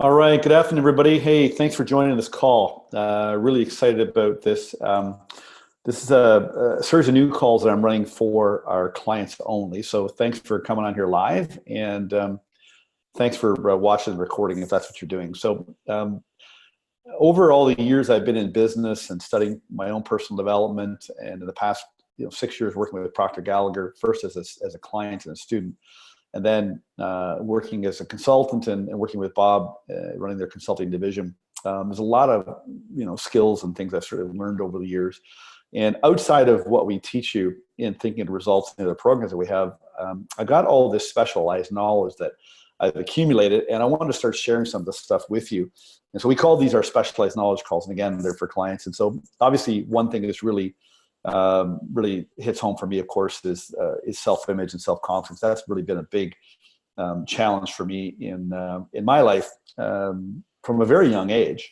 All right. Good afternoon, everybody. Hey, thanks for joining this call. Really excited about this. This is a series of new calls that I'm running for our clients only. So thanks for coming on here live, and thanks for watching the recording if that's what you're doing. So over all the years I've been in business and studying my own personal development, and in the past 6 years working with Proctor Gallagher, first as a client and a student, and then working as a consultant and working with Bob, running their consulting division. There's a lot of skills and things I've sort of learned over the years. And outside of what we teach you in thinking of results in the programs that we have, I got all this specialized knowledge that I've accumulated, and I wanted to start sharing some of this stuff with you. And so we call these our specialized knowledge calls, and again, they're for clients. And so obviously one thing that's really hits home for me, of course, is self-image and self-confidence. That's really been a big challenge for me in my life from a very young age.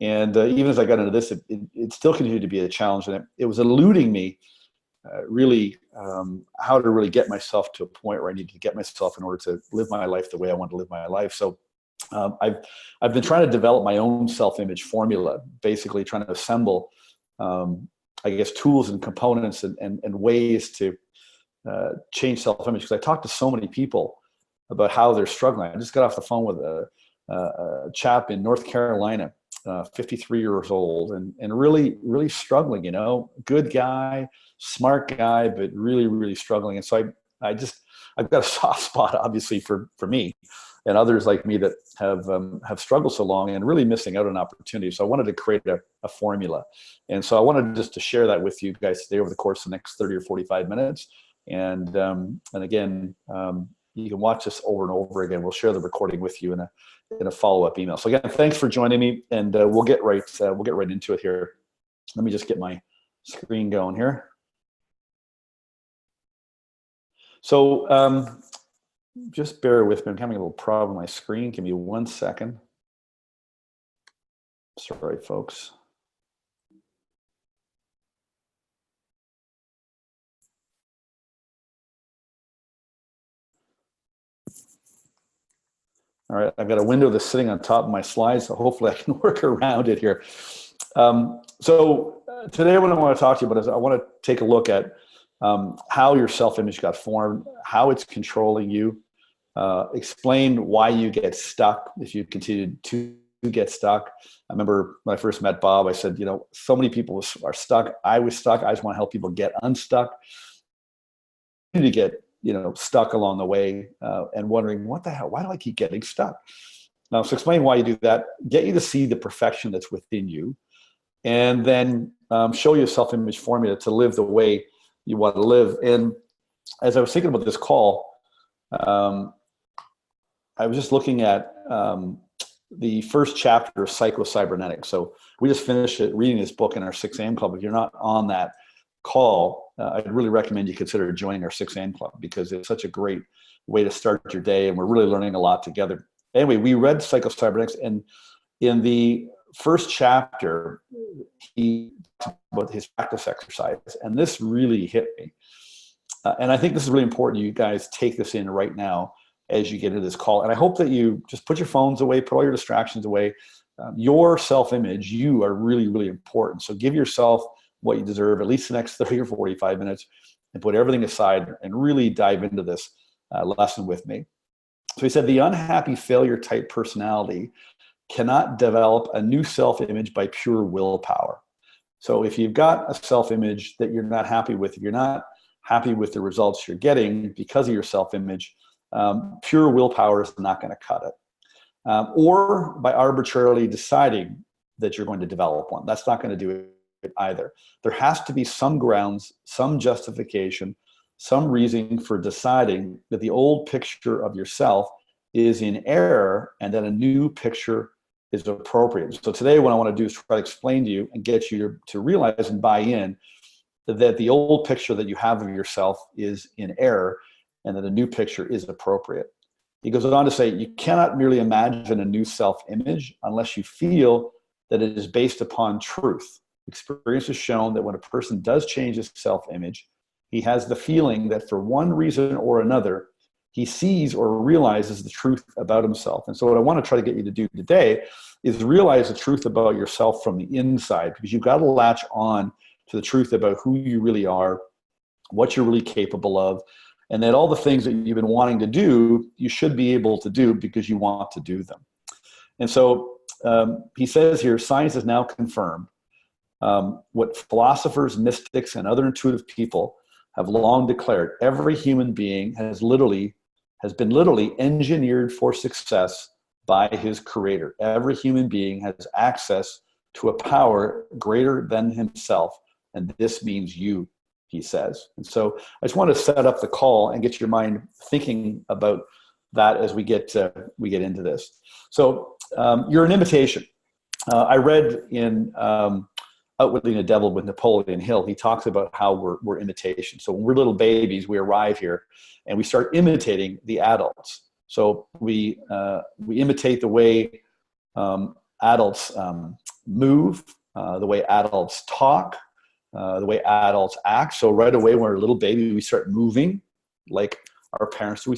And even as I got into this, it still continued to be a challenge, and it was eluding me really how to really get myself to a point where I needed to get myself in order to live my life the way I want to live my life. So I've been trying to develop my own self-image formula, basically trying to assemble I guess tools and components and ways to change self-image, because I talked to so many people about how they're struggling. I just got off the phone with a chap in North Carolina, 53 years old, and really struggling, good guy, smart guy, but really struggling. And so I've got a soft spot, obviously, for me and others like me that have struggled so long and really missing out on opportunities. So I wanted to create a formula. And so I wanted just to share that with you guys today over the course of the next 30 or 45 minutes. And again, you can watch this over and over again. We'll share the recording with you in a follow-up email. So again, thanks for joining me, and we'll get right into it here. Let me just get my screen going here. So just bear with me. I'm having a little problem with my screen. Give me 1 second. Sorry, folks. All right, I've got a window that's sitting on top of my slides, so hopefully I can work around it here. So today what I want to talk to you about is I want to take a look at how your self-image got formed, how it's controlling you, explain why you get stuck if you continue to get stuck. I remember when I first met Bob, I said, so many people are stuck. I was stuck. I just want to help people get unstuck. To get stuck along the way and wondering, what the hell, why do I keep getting stuck? So explain why you do that, get you to see the perfection that's within you, and then show you a self-image formula to live the way you want to live. And as I was thinking about this call, I was just looking at the first chapter of Psycho-Cybernetics. So we just finished reading this book in our 6 a.m. club. If you're not on that call, I'd really recommend you consider joining our 6 a.m. club, because it's such a great way to start your day, and we're really learning a lot together. Anyway, we read Psycho-Cybernetics, and in the first chapter, he talked about his practice exercise, and this really hit me. And I think this is really important. You guys take this in right now as you get into this call. And I hope that you just put your phones away, put all your distractions away. Your self-image, you are really important. So give yourself what you deserve, at least the next 30 or 45 minutes, and put everything aside and really dive into this lesson with me. So he said, the unhappy failure type personality cannot develop a new self-image by pure willpower. So if you've got a self-image that you're not happy with, if you're not happy with the results you're getting because of your self-image, pure willpower is not going to cut it. Or by arbitrarily deciding that you're going to develop one. That's not going to do it either. There has to be some grounds, some justification, some reason for deciding that the old picture of yourself is in error and that a new picture is appropriate. So today what I want to do is try to explain to you and get you to realize and buy in that the old picture that you have of yourself is in error and that a new picture is appropriate. He goes on to say, you cannot merely imagine a new self-image unless you feel that it is based upon truth. Experience has shown that when a person does change his self-image, he has the feeling that for one reason or another, he sees or realizes the truth about himself. And so what I want to try to get you to do today is realize the truth about yourself from the inside, because you've got to latch on to the truth about who you really are, what you're really capable of, and that all the things that you've been wanting to do, you should be able to do because you want to do them. And so he says here, science has now confirmed what philosophers, mystics, and other intuitive people have long declared. Every human being has been literally engineered for success by his creator. Every human being has access to a power greater than himself, and this means you, he says. And so I just want to set up the call and get your mind thinking about that as we get into this. So you're an imitation. I read in Outwitting the Devil with Napoleon Hill, he talks about how we're imitation. So when we're little babies, we arrive here and we start imitating the adults. So we imitate the way adults move, the way adults talk, the way adults act. So right away when we're a little baby, we start moving like our parents do.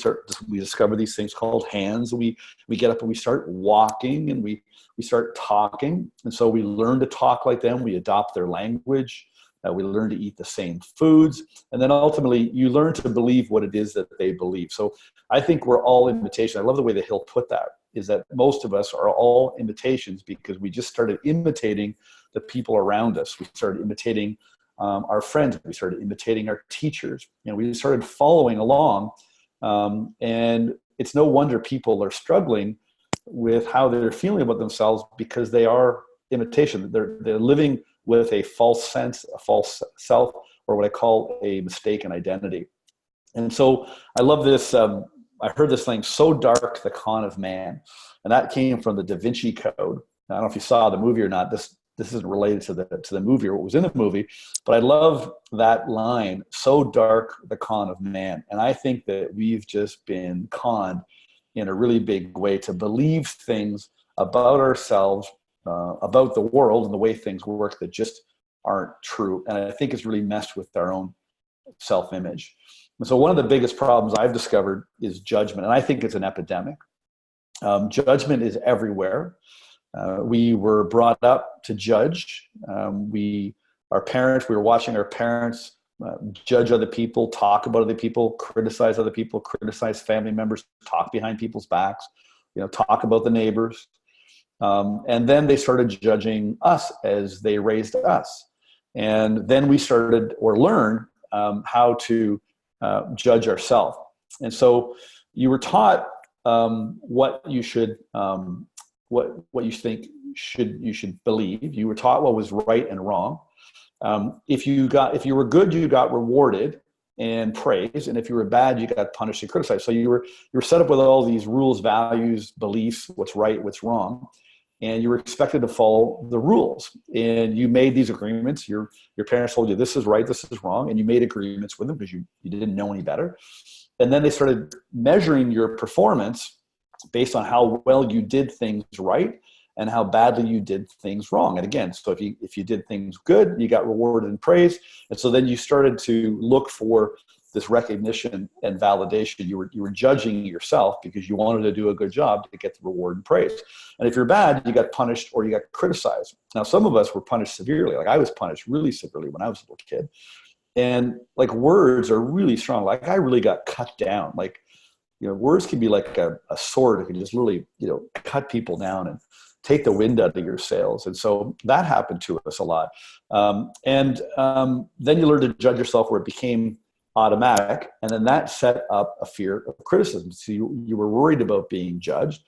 We discover these things called hands. We get up and we start walking, and we start talking. And so we learn to talk like them. We adopt their language. We learn to eat the same foods. And then ultimately you learn to believe what it is that they believe. So I think we're all imitation. I love the way that Hill put that, is that most of us are all imitations because we just started imitating the people around us. We started imitating our friends. We started imitating our teachers. We started following along. And it's no wonder people are struggling with how they're feeling about themselves, because they are imitation. They're living with a false sense, a false self, or what I call a mistaken identity. And so I love this. I heard this thing, "So dark, the con of man," and that came from the Da Vinci Code. I don't know if you saw the movie or not. This isn't related to the movie or what was in the movie, but I love that line, "So dark, the con of man." And I think that we've just been conned in a really big way to believe things about ourselves, about the world and the way things work that just aren't true. And I think it's really messed with our own self-image. And so one of the biggest problems I've discovered is judgment. And I think it's an epidemic. Judgment is everywhere. We were brought up to judge. We were watching our parents judge other people, talk about other people, criticize other people, criticize family members, talk behind people's backs, talk about the neighbors. And then they started judging us as they raised us. And then we started or learned how to judge ourselves. And so you were taught what you should, what you think you should believe. You were taught what was right and wrong. If you were good, you got rewarded and praised, and if you were bad, you got punished and criticized. So you were set up with all these rules, values, beliefs, what's right, what's wrong, and you were expected to follow the rules. And you made these agreements. Your parents told you this is right, this is wrong, and you made agreements with them because you didn't know any better. And then they started measuring your performance based on how well you did things right and how badly you did things wrong. And again, so if you did things good, you got rewarded and praised. And so then you started to look for this recognition and validation. You were judging yourself because you wanted to do a good job to get the reward and praise. And if you're bad, you got punished or you got criticized. Now, some of us were punished severely. Like I was punished really severely when I was a little kid. And like words are really strong. Like I really got cut down. Like, words can be like a sword. It can just literally, cut people down and take the wind out of your sails. And so that happened to us a lot. Then you learned to judge yourself where it became automatic. And then that set up a fear of criticism. So you were worried about being judged.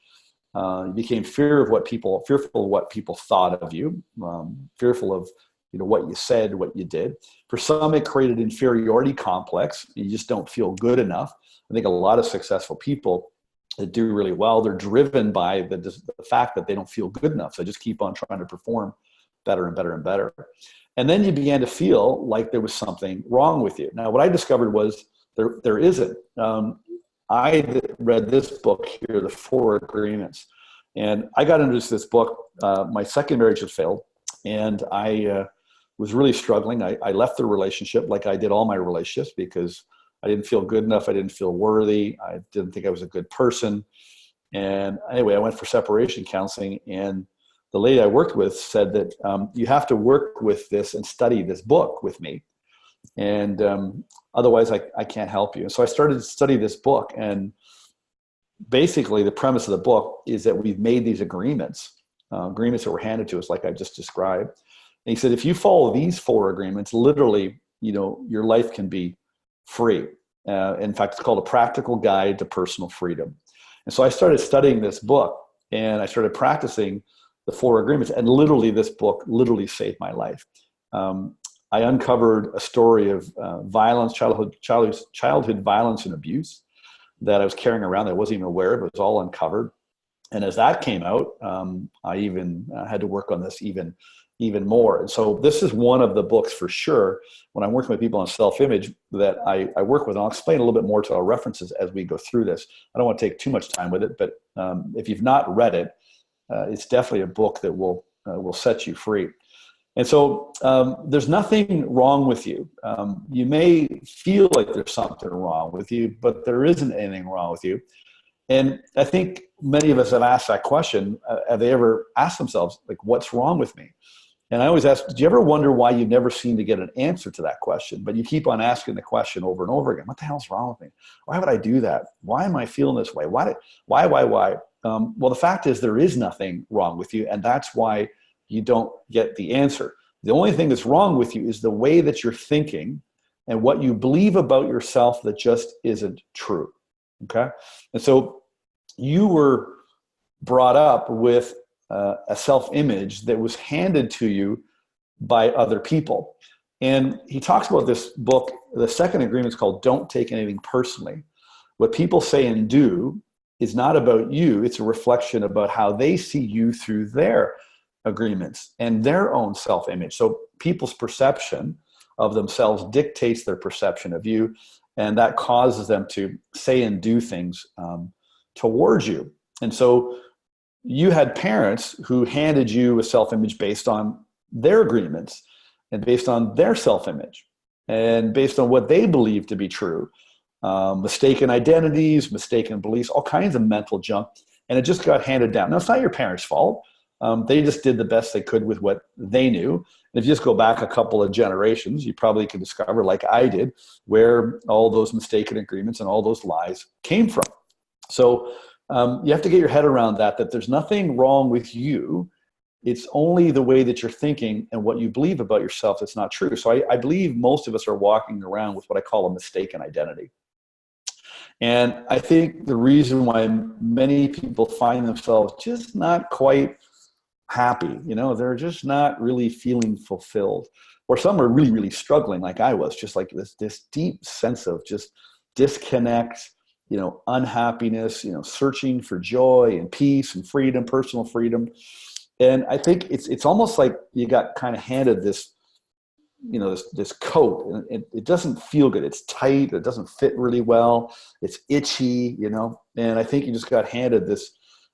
You became fearful of what people thought of you, fearful of what you said, what you did. For some, it created inferiority complex. You just don't feel good enough. I think a lot of successful people that do really well, they're driven by the fact that they don't feel good enough. So they just keep on trying to perform better and better and better. And then you began to feel like there was something wrong with you. Now, what I discovered was there isn't. I read this book here, The Four Agreements. And I got into this book. My second marriage had failed. And I was really struggling. I left the relationship like I did all my relationships because I didn't feel good enough. I didn't feel worthy. I didn't think I was a good person. And anyway, I went for separation counseling, and the lady I worked with said that you have to work with this and study this book with me. And otherwise I can't help you. And so I started to study this book, and basically the premise of the book is that we've made these agreements that were handed to us, like I just described. And he said, if you follow these 4 agreements, literally, your life can be free. In fact, it's called A Practical Guide to Personal Freedom. And so I started studying this book, and I started practicing the 4 agreements, and literally this book literally saved my life. I uncovered a story of violence, childhood violence and abuse that I was carrying around that I wasn't even aware of. It was all uncovered. And as that came out, I even had to work on this even more. And so this is one of the books for sure, when I'm working with people on self-image, that I work with. And I'll explain a little bit more to our references as we go through this. I don't want to take too much time with it, but if you've not read it, it's definitely a book that will set you free. And so there's nothing wrong with you. You may feel like there's something wrong with you, but there isn't anything wrong with you. And I think many of us have asked that question. Have they ever asked themselves, like, what's wrong with me? And I always ask, do you ever wonder why you never seem to get an answer to that question, but you keep on asking the question over and over again? What the hell's wrong with me? Why would I do that? Why am I feeling this way? Why? Well, the fact is there is nothing wrong with you, and that's why you don't get the answer. The only thing that's wrong with you is the way that you're thinking and what you believe about yourself that just isn't true. Okay? And so you were brought up with a self-image that was handed to you by other people. And he talks about this book, the second agreement is called Don't Take Anything Personally. What people say and do is not about you. It's a reflection about how they see you through their agreements and their own self-image. So people's perception of themselves dictates their perception of you, and that causes them to say and do things towards you. And so you had parents who handed you a self-image based on their agreements and based on their self-image and based on what they believed to be true. Mistaken identities, mistaken beliefs, all kinds of mental junk. And it just got handed down. Now, it's not your parents' fault. They just did the best they could with what they knew. And if you just go back a couple of generations, you probably can discover, like I did, where all those mistaken agreements and all those lies came from. So you have to get your head around that there's nothing wrong with you. It's only the way that you're thinking and what you believe about yourself that's not true. So I believe most of us are walking around with what I call a mistaken identity. And I think the reason why many people find themselves just not quite happy, they're just not really feeling fulfilled, or some are really, really struggling, like I was, just like this deep sense of just disconnect, unhappiness, searching for joy and peace and freedom, personal freedom. And I think it's almost like you got kind of handed this, this coat, and it doesn't feel good. It's tight. It doesn't fit really well. It's itchy, and I think you just got handed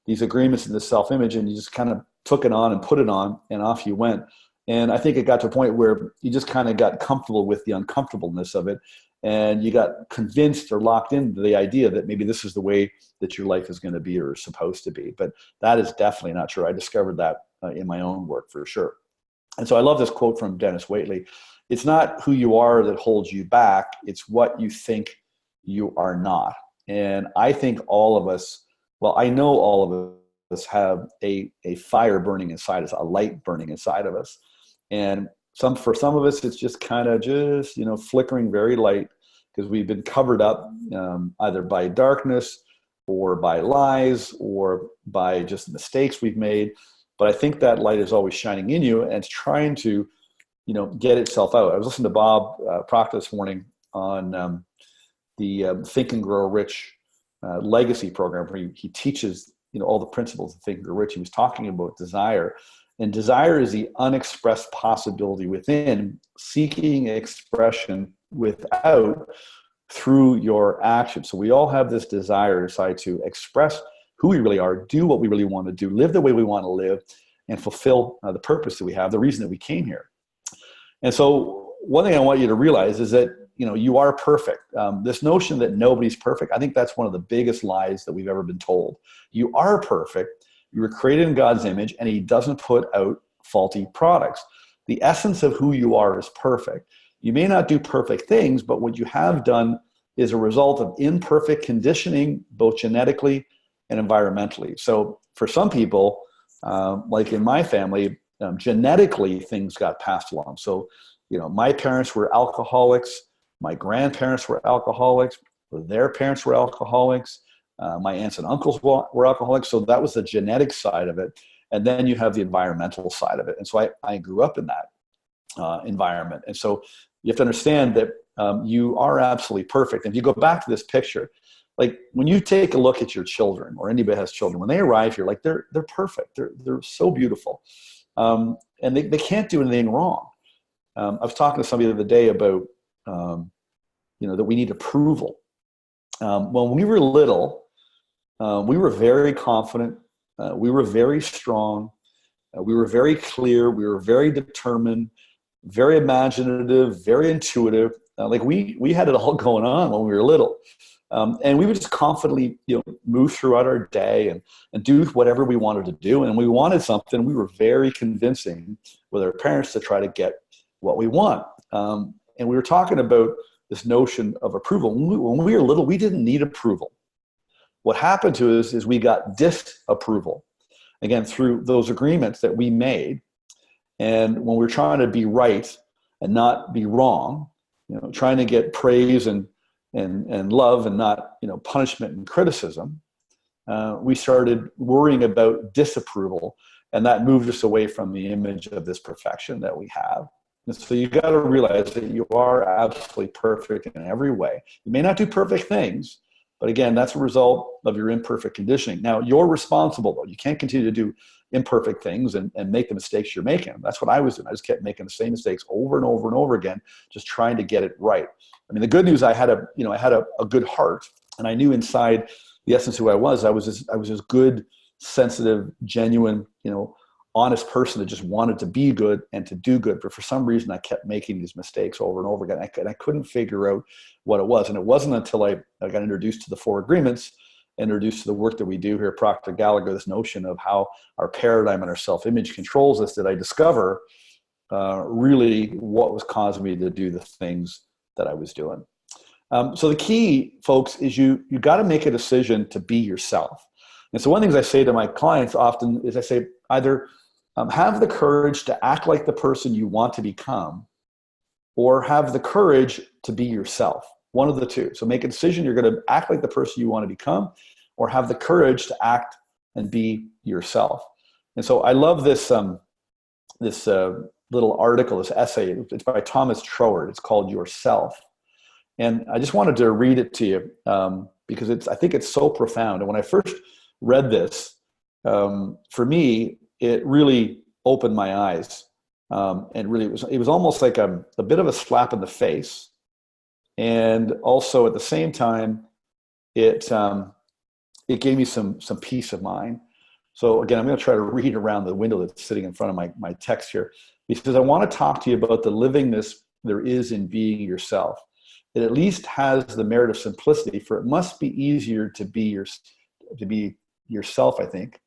these agreements and this self-image, and you just kind of took it on and put it on, and off you went. And I think it got to a point where you just kind of got comfortable with the uncomfortableness of it, and you got convinced or locked into the idea that maybe this is the way that your life is going to be or is supposed to be. But that is definitely not true. I discovered that in my own work for sure. And so I love this quote from Dennis Waitley. It's not who you are that holds you back. It's what you think you are not. And I think all of us, I know all of us have a fire burning inside us, a light burning inside of us. And for some of us, it's just kind of just, flickering very light, because we've been covered up either by darkness or by lies or by just mistakes we've made. But I think that light is always shining in you, and it's trying to, get itself out. I was listening to Bob Proctor this morning on the Think and Grow Rich legacy program, where he teaches, all the principles of Think and Grow Rich. He was talking about desire. And desire is the unexpressed possibility within, seeking expression without through your action. So we all have this desire inside to express who we really are, do what we really want to do, live the way we want to live, and fulfill the purpose that we have, the reason that we came here. And so one thing I want you to realize is that, you are perfect. This notion that nobody's perfect, I think that's one of the biggest lies that we've ever been told. You are perfect. You were created in God's image, and he doesn't put out faulty products. The essence of who you are is perfect. You may not do perfect things, but what you have done is a result of imperfect conditioning, both genetically and environmentally. So for some people, like in my family, genetically things got passed along. So, my parents were alcoholics. My grandparents were alcoholics. Their parents were alcoholics. My aunts and uncles were alcoholics. So that was the genetic side of it. And then you have the environmental side of it. And so I grew up in that environment. And so you have to understand that you are absolutely perfect. And if you go back to this picture, like when you take a look at your children, or anybody has children, when they arrive here, like they're perfect. They're so beautiful. And they can't do anything wrong. I was talking to somebody the other day about, that we need approval. When we were little, we were very confident. We were very strong. We were very clear. We were very determined, very imaginative, very intuitive. Like we had it all going on when we were little. And we would just confidently, move throughout our day and do whatever we wanted to do. And we wanted something. We were very convincing with our parents to try to get what we want. And we were talking about this notion of approval. When we were little, we didn't need approval. What happened to us is we got disapproval, again, through those agreements that we made. And when we're trying to be right and not be wrong, trying to get praise and love and not, punishment and criticism, we started worrying about disapproval. And that moved us away from the image of this perfection that we have. And so you got to realize that you are absolutely perfect in every way. You may not do perfect things, but again, that's a result of your imperfect conditioning. Now, you're responsible, though. You can't continue to do imperfect things and make the mistakes you're making. That's what I was doing. I just kept making the same mistakes over and over and over again, just trying to get it right. I mean, the good news, I had a good heart, and I knew inside the essence of who I was this good, sensitive, genuine, honest person that just wanted to be good and to do good. But for some reason, I kept making these mistakes over and over again. And I couldn't figure out what it was. And it wasn't until I got introduced to the 4 agreements, introduced to the work that we do here at Proctor Gallagher, this notion of how our paradigm and our self-image controls us, that I discover really what was causing me to do the things that I was doing. So the key, folks, is you got to make a decision to be yourself. And so one of the things I say to my clients often is I say, either have the courage to act like the person you want to become, or have the courage to be yourself. One of the two. So make a decision. You're going to act like the person you want to become, or have the courage to act and be yourself. And so I love this little article, this essay. It's by Thomas Troward. It's called Yourself. And I just wanted to read it to you because I think it's so profound. And when I first read this, for me, it really opened my eyes. And really, it was almost like a bit of a slap in the face. And also at the same time, it gave me some peace of mind. So again, I'm going to try to read around the window that's sitting in front of my text here. He says, I want to talk to you about the livingness there is in being yourself. It at least has the merit of simplicity, for it must be easier to be yourself, I think,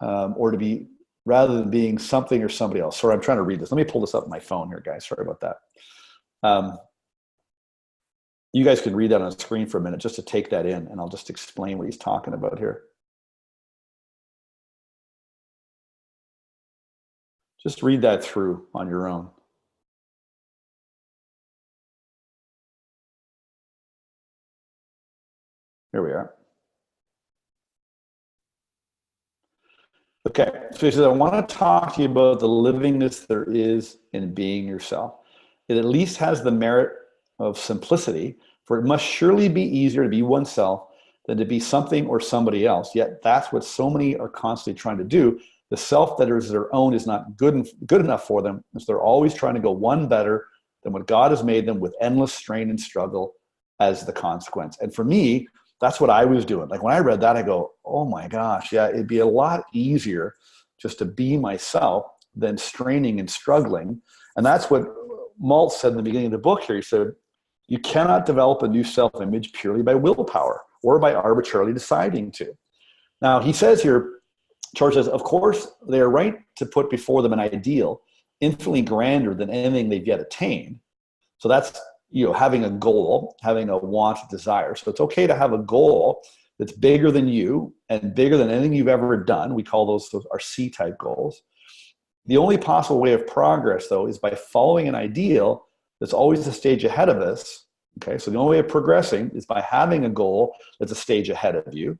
or to be, rather than being something or somebody else. Sorry, I'm trying to read this. Let me pull this up on my phone here, guys. Sorry about that. You guys can read that on the screen for a minute just to take that in, and I'll just explain what he's talking about here. Just read that through on your own. Here we are. Okay, so he says, I want to talk to you about the livingness there is in being yourself. It at least has the merit of simplicity, for it must surely be easier to be oneself than to be something or somebody else. Yet that's what so many are constantly trying to do. The self that is their own is not good enough for them, so they're always trying to go one better than what God has made them, with endless strain and struggle as the consequence. And for me, that's what I was doing. Like when I read that, I go, oh my gosh, yeah, it'd be a lot easier just to be myself than straining and struggling. And that's what Maltz said in the beginning of the book here. He said, You cannot develop a new self-image purely by willpower or by arbitrarily deciding to. Now, he says here, George says, of course, they are right to put before them an ideal infinitely grander than anything they've yet attained. So that's, having a goal, having a want, desire. So it's okay to have a goal that's bigger than you and bigger than anything you've ever done. We call those our C-type goals. The only possible way of progress, though, is by following an ideal that's always a stage ahead of us. Okay, so the only way of progressing is by having a goal that's a stage ahead of you.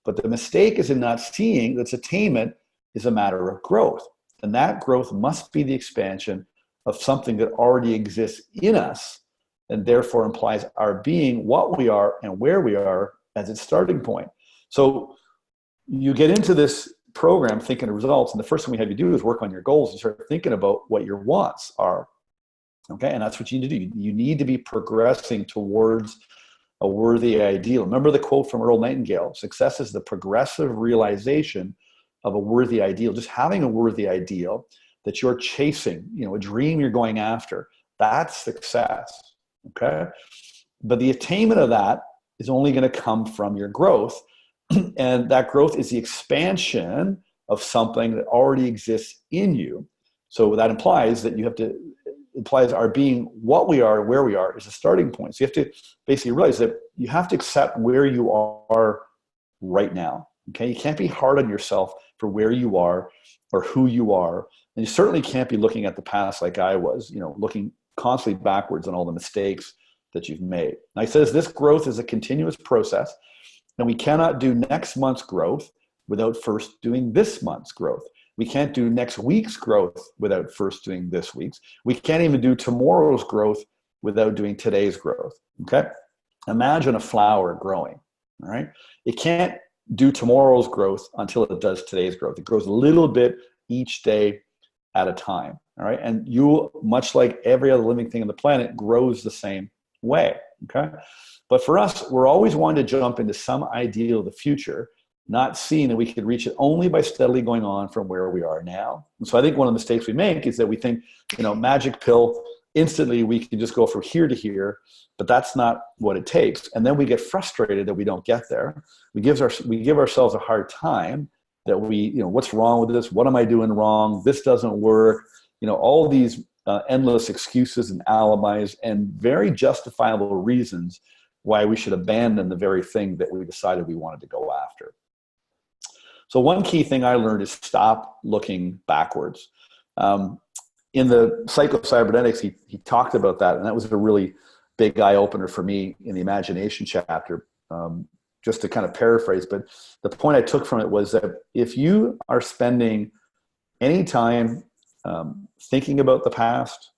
But the mistake is in not seeing that attainment is a matter of growth. And that growth must be the expansion of something that already exists in us, and therefore implies our being what we are and where we are as its starting point. So you get into this program thinking of results, and the first thing we have you do is work on your goals and start thinking about what your wants are. Okay, and that's what you need to do. You need to be progressing towards a worthy ideal. Remember the quote from Earl Nightingale: success is the progressive realization of a worthy ideal. Just having a worthy ideal that you're chasing, a dream you're going after, that's success. Okay, but the attainment of that is only going to come from your growth. And that growth is the expansion of something that already exists in you. So that implies that implies our being what we are, where we are, is a starting point. So you have to basically realize that you have to accept where you are right now. Okay, you can't be hard on yourself for where you are or who you are. And you certainly can't be looking at the past like I was, looking constantly backwards on all the mistakes that you've made. Now he says this growth is a continuous process, and we cannot do next month's growth without first doing this month's growth. We can't do next week's growth without first doing this week's. We can't even do tomorrow's growth without doing today's growth. Okay? Imagine a flower growing, all right? It can't do tomorrow's growth until it does today's growth. It grows a little bit each day at a time, all right? And you, much like every other living thing on the planet, grows the same way, okay? But for us, we're always wanting to jump into some ideal of the future, not seeing that we can reach it only by steadily going on from where we are now. And so I think one of the mistakes we make is that we think, magic pill, instantly we can just go from here to here, but that's not what it takes. And then we get frustrated that we don't get there. We give ourselves a hard time that what's wrong with this? What am I doing wrong? This doesn't work. All these endless excuses and alibis and very justifiable reasons why we should abandon the very thing that we decided we wanted to go after. So one key thing I learned is stop looking backwards. In the Psycho-Cybernetics, he talked about that, and that was a really big eye-opener for me in the imagination chapter, just to kind of paraphrase. But the point I took from it was that if you are spending any time thinking about the past,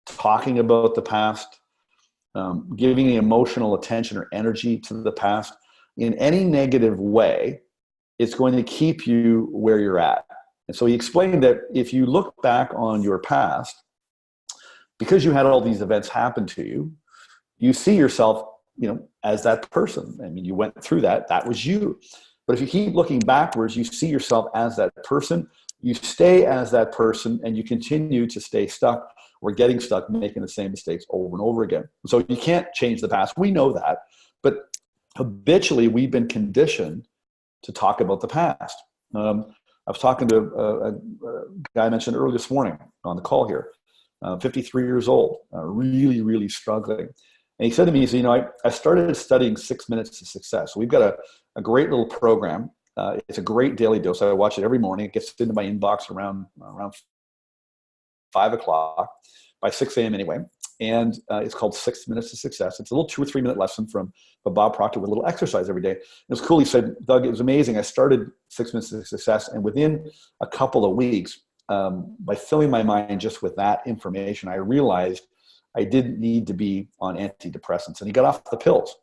talking about the past, giving the emotional attention or energy to the past in any negative way, it's going to keep you where you're at. And so he explained that if you look back on your past, because you had all these events happen to you, you see yourself, as that person. I mean, you went through that. That was you. But if you keep looking backwards, you see yourself as that person. You stay as that person, and you continue to stay stuck or getting stuck, making the same mistakes over and over again. So you can't change the past. We know that. But habitually, we've been conditioned to talk about the past. I was talking to a guy I mentioned earlier this morning on the call here, 53 years old, really, really struggling. And he said to me, he said, I started studying 6 Minutes to Success. We've got a great little program. It's a great daily dose. I watch it every morning. It gets into my inbox around 5 o'clock, by 6 a.m. anyway. And it's called 6 Minutes to Success. It's a little 2 or 3 minute lesson from Bob Proctor with a little exercise every day. It was cool. He said, Doug, it was amazing. I started 6 Minutes to Success, and within a couple of weeks, by filling my mind just with that information, I realized I didn't need to be on antidepressants. And he got off the pills.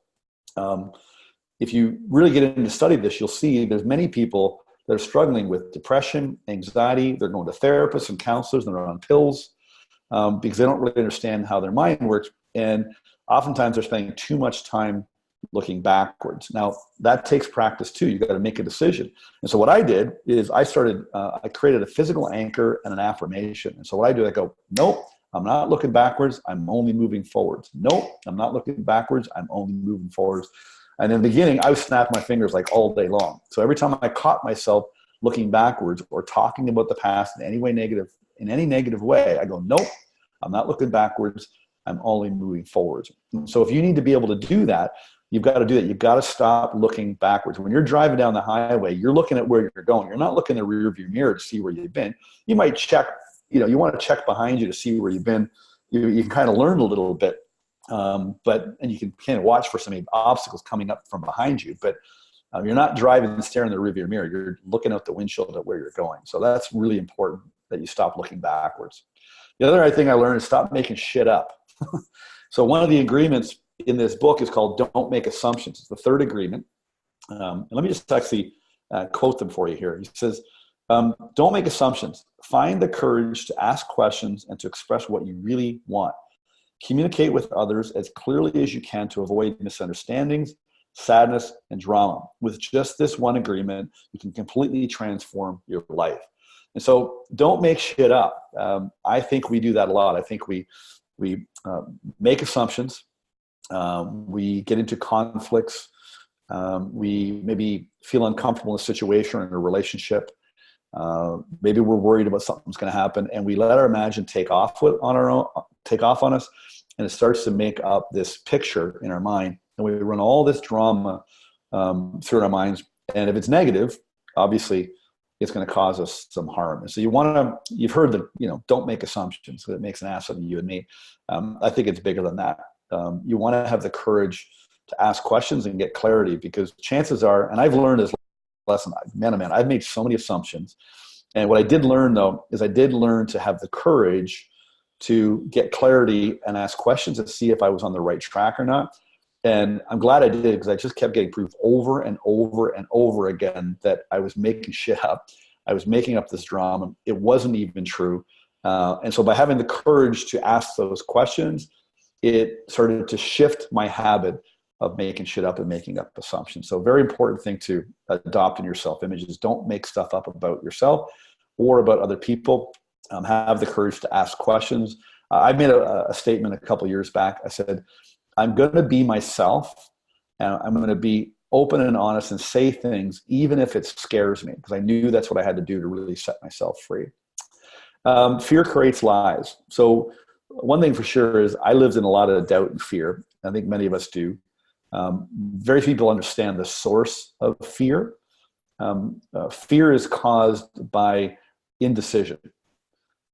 If you really get into study this, you'll see there's many people that are struggling with depression, anxiety. They're going to therapists and counselors, and they're on pills because they don't really understand how their mind works. And oftentimes they're spending too much time looking backwards. Now, that takes practice too. You've got to make a decision. And so what I did is I created a physical anchor and an affirmation. And so what I do, I go, nope, I'm not looking backwards. I'm only moving forwards. Nope, I'm not looking backwards. I'm only moving forwards. And in the beginning, I would snap my fingers like all day long. So every time I caught myself looking backwards or talking about the past in any way negative, in any negative way, I go, nope, I'm not looking backwards. I'm only moving forwards. So if you need to be able to do that, you've got to do that. You've got to stop looking backwards. When you're driving down the highway, you're looking at where you're going. You're not looking in the rear view mirror to see where you've been. You might check, you want to check behind you to see where you've been. You can kind of learn a little bit, and you can kind of watch for some obstacles coming up from behind you. But you're not driving and staring in the rear view mirror. You're looking out the windshield at where you're going. So that's really important that you stop looking backwards. The other thing I learned is stop making shit up. So one of the agreements in this book is called Don't Make Assumptions. It's the third agreement. And let me just actually quote them for you here. He says, don't make assumptions. Find the courage to ask questions and to express what you really want. Communicate with others as clearly as you can to avoid misunderstandings, sadness, and drama. With just this one agreement, you can completely transform your life. And so don't make shit up. I think we do that a lot. I think we make assumptions. We get into conflicts. We maybe feel uncomfortable in a situation or in a relationship. Maybe we're worried about something's going to happen, and we let our imagination take off on us, and it starts to make up this picture in our mind, and we run all this drama through our minds. And if it's negative, obviously, it's going to cause us some harm. And so you've heard that, don't make assumptions. That makes an ass of you and me. I think it's bigger than that. You want to have the courage to ask questions and get clarity, because chances are, and I've learned this lesson, man, I've made so many assumptions. And what I did learn, though, is I did learn to have the courage to get clarity and ask questions to see if I was on the right track or not. And I'm glad I did, because I just kept getting proof over and over and over again that I was making shit up. I was making up this drama. It wasn't even true. And so by having the courage to ask those questions, it started to shift my habit of making shit up and making up assumptions. So very important thing to adopt in your self-image is don't make stuff up about yourself or about other people. Have the courage to ask questions. I made a statement a couple of years back. I said, I'm going to be myself, and I'm going to be open and honest and say things even if it scares me, because I knew that's what I had to do to really set myself free. Fear creates lies. So one thing for sure is I lived in a lot of doubt and fear. I think many of us do. Very few people understand the source of fear. Fear is caused by indecision.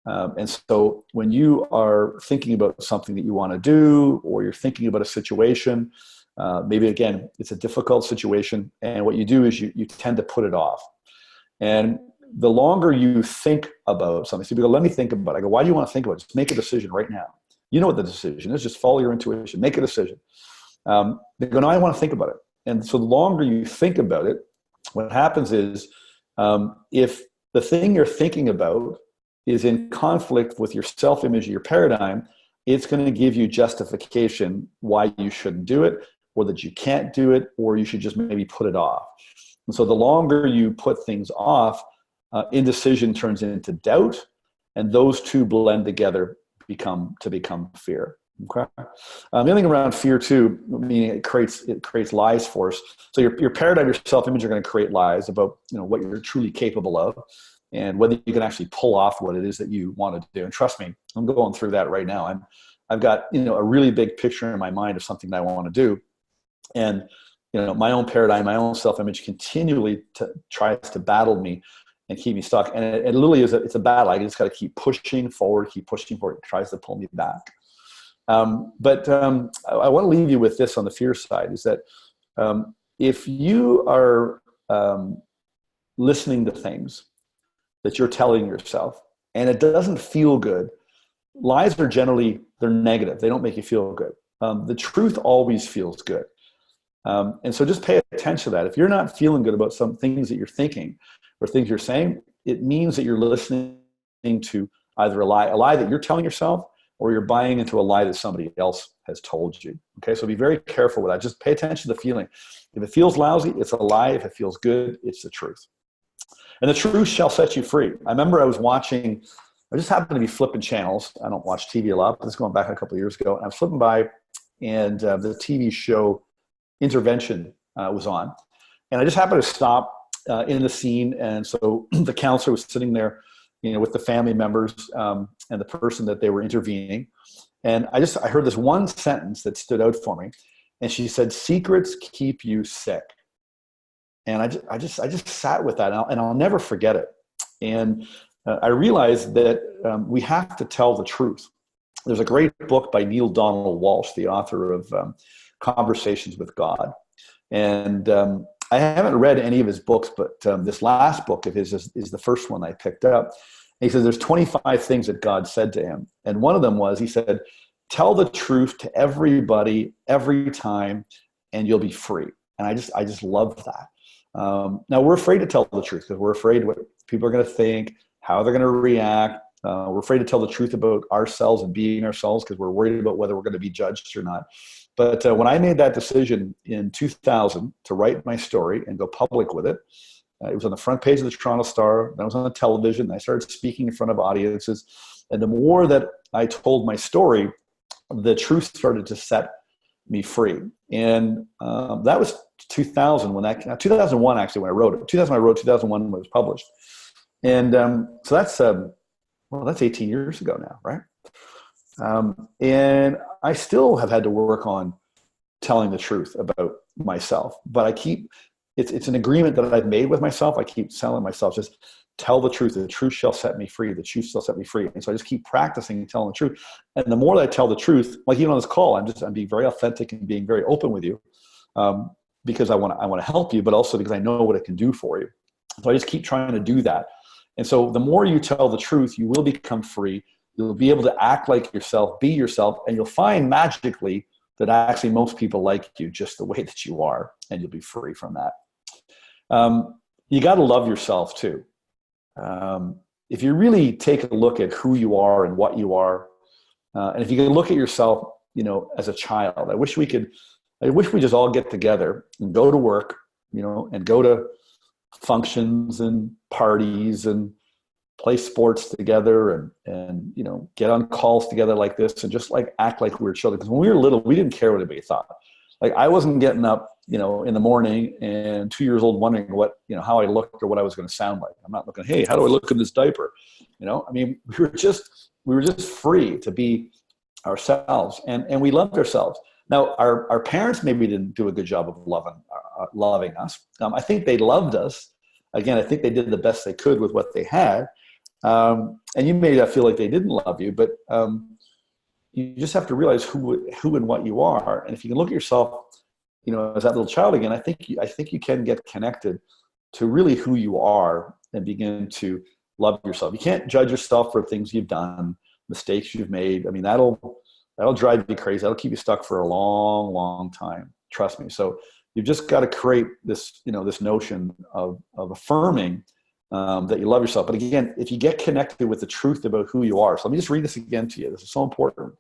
And so when you are thinking about something that you want to do, or you're thinking about a situation, maybe again, it's a difficult situation, and what you do is you tend to put it off. And the longer you think about something, so people go, let me think about it. I go, why do you want to think about it? Just make a decision right now. You know what the decision is. Just follow your intuition. Make a decision. They go, no, I want to think about it. And so the longer you think about it, what happens is if the thing you're thinking about is in conflict with your self-image, your paradigm, it's going to give you justification why you shouldn't do it, or that you can't do it, or you should just maybe put it off. And so the longer you put things off, indecision turns into doubt, and those two blend together become fear. Okay. The other thing around fear too, meaning it creates lies for us. So your paradigm, your self-image are going to create lies about what you're truly capable of, and whether you can actually pull off what it is that you want to do. And trust me, I'm going through that right now. I've got a really big picture in my mind of something that I want to do, and my own paradigm, my own self-image continually tries to battle me and keep me stuck. And it literally is it's a battle. I just got to keep pushing forward. It tries to pull me back. But I want to leave you with this on the fear side, is that if you are listening to things that you're telling yourself and it doesn't feel good, lies are generally, they're negative. They don't make you feel good. The truth always feels good. And so just pay attention to that. If you're not feeling good about some things that you're thinking or things you're saying, it means that you're listening to either a lie that you're telling yourself, or you're buying into a lie that somebody else has told you. Okay, so be very careful with that. Just pay attention to the feeling. If it feels lousy, it's a lie. If it feels good, it's the truth. And the truth shall set you free. I remember I was watching I just happened to be flipping channels. I don't watch TV a lot, but this is going back a couple of years ago. And I was flipping by, and the TV show Intervention was on. And I just happened to stop in the scene. And so the counselor was sitting there, with the family members and the person that they were intervening. And I heard this one sentence that stood out for me. And she said, "Secrets keep you sick." And I just sat with that, and I'll never forget it. And I realized that we have to tell the truth. There's a great book by Neale Donald Walsch, the author of Conversations with God. And I haven't read any of his books, but this last book of his is the first one I picked up. And he says there's 25 things that God said to him. And one of them was, he said, "Tell the truth to everybody, every time, and you'll be free." And I just love that. Now, we're afraid to tell the truth because we're afraid what people are going to think, how they're going to react. We're afraid to tell the truth about ourselves and being ourselves because we're worried about whether we're going to be judged or not. But when I made that decision in 2000 to write my story and go public with it, it was on the front page of the Toronto Star. Then I was on the television. And I started speaking in front of audiences. And the more that I told my story, the truth started to set me free. And that was 2000 2001 actually when I wrote it. 2000 I wrote, 2001 when it was published. And so that's 18 years ago now, right? And I still have had to work on telling the truth about myself, but it's an agreement that I've made with myself. I keep telling myself, just tell the truth. The truth shall set me free. The truth shall set me free. And so I just keep practicing telling the truth. And the more that I tell the truth, like even on this call, I'm being very authentic and being very open with you, because I want to help you, but also because I know what it can do for you. So I just keep trying to do that. And so the more you tell the truth, you will become free. You'll be able to act like yourself, be yourself, and you'll find magically that actually most people like you just the way that you are, and you'll be free from that. You got to love yourself too. If you really take a look at who you are and what you are, and if you can look at yourself, as a child, I wish we just all get together and go to work, and go to functions and parties and play sports together and get on calls together like this and just like act like we were children. Because when we were little, we didn't care what anybody thought. Like I wasn't getting up, in the morning and 2 years old wondering what, how I looked or what I was going to sound like. I'm not looking, hey, how do I look in this diaper? We were just free to be ourselves, and we loved ourselves. Now, our parents maybe didn't do a good job of loving us. I think they loved us. Again, I think they did the best they could with what they had. And you may not feel like they didn't love you, but you just have to realize who and what you are. And if you can look at yourself, as that little child again, I think you can get connected to really who you are and begin to love yourself. You can't judge yourself for things you've done, mistakes you've made. I mean, that'll drive you crazy. That'll keep you stuck for a long, long time. Trust me. So you've just got to create this, this notion of affirming that you love yourself. But again, if you get connected with the truth about who you are, so let me just read this again to you. This is so important.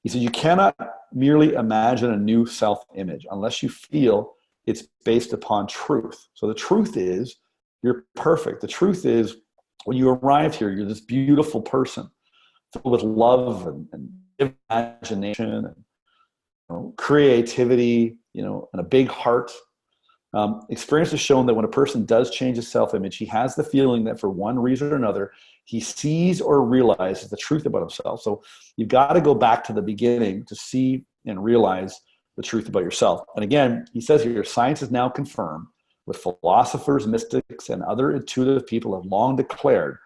He said, you cannot merely imagine a new self-image unless you feel it's based upon truth. So the truth is you're perfect. The truth is when you arrived here, you're this beautiful person filled with love and imagination and creativity, and a big heart. Experience has shown that when a person does change his self-image, he has the feeling that for one reason or another, he sees or realizes the truth about himself. So you've got to go back to the beginning to see and realize the truth about yourself. And again, he says here, science is now confirmed with philosophers, mystics, and other intuitive people have long declared